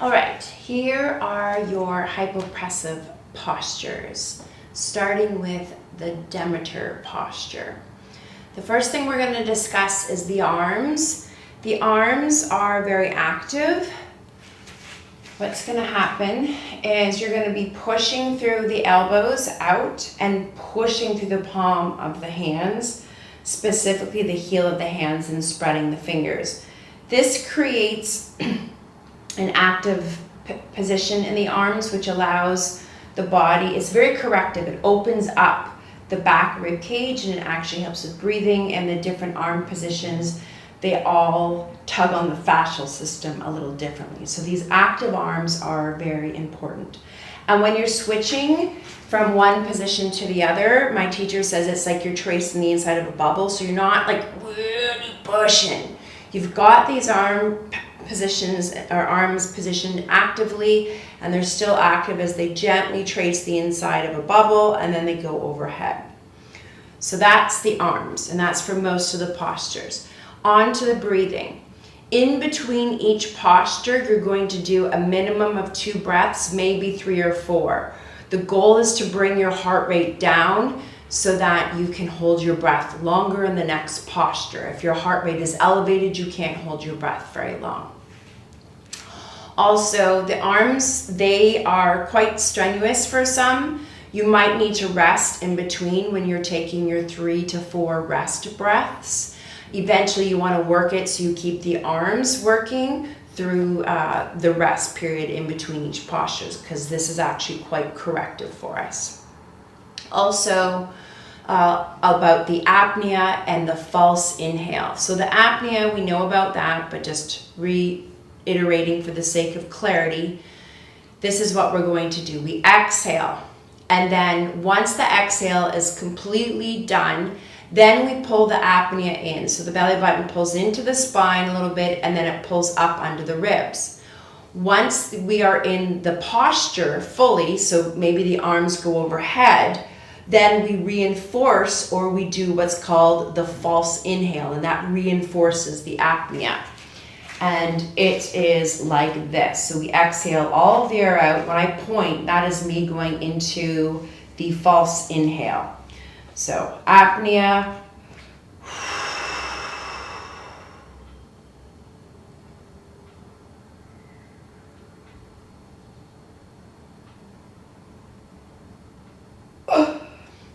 All right, here are your hypopressive postures, starting with the Demeter posture. The first thing we're going to discuss is the arms. The arms are very active. What's going to happen is you're going to be pushing through the elbows out and pushing through the palm of the hands, specifically the heel of the hands, and spreading the fingers. This creates an active position in the arms, which allows the body, it's very corrective. It opens up the back rib cage and it actually helps with breathing, and the different arm positions, they all tug on the fascial system a little differently. So these active arms are very important. And when you're switching from one position to the other, my teacher says it's like you're tracing the inside of a bubble. So you're not like really pushing. You've got these arms positioned actively, and they're still active as they gently trace the inside of a bubble, and then they go overhead. So that's the arms, and that's for most of the postures. On to the breathing. In between each posture, you're going to do a minimum of 2 breaths, maybe 3 or 4. The goal is to bring your heart rate down so that you can hold your breath longer in the next posture. If your heart rate is elevated, you can't hold your breath very long. Also, the arms, they are quite strenuous for some. You might need to rest in between when you're taking your 3 to 4 rest breaths. Eventually, you want to work it so you keep the arms working through the rest period in between each postures, because this is actually quite corrective for us. Also, about the apnea and the false inhale. So the apnea, we know about that, but just reiterating for the sake of clarity, this is what we're going to do. We exhale, and then once the exhale is completely done, then we pull the apnea in. So the belly button pulls into the spine a little bit, and then it pulls up under the ribs. Once we are in the posture fully, so maybe the arms go overhead, then we reinforce, or we do what's called the false inhale, and that reinforces the apnea. And it is like this. So we exhale all of the air out. When I point, that is me going into the false inhale. So apnea.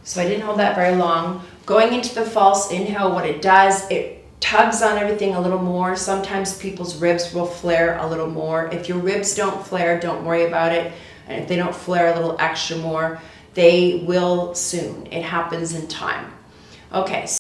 So I didn't hold that very long. Going into the false inhale, what it does, it tugs on everything a little more. Sometimes people's ribs will flare a little more. If your ribs don't flare, don't worry about it. And if they don't flare a little extra more, they will soon. It happens in time. Okay.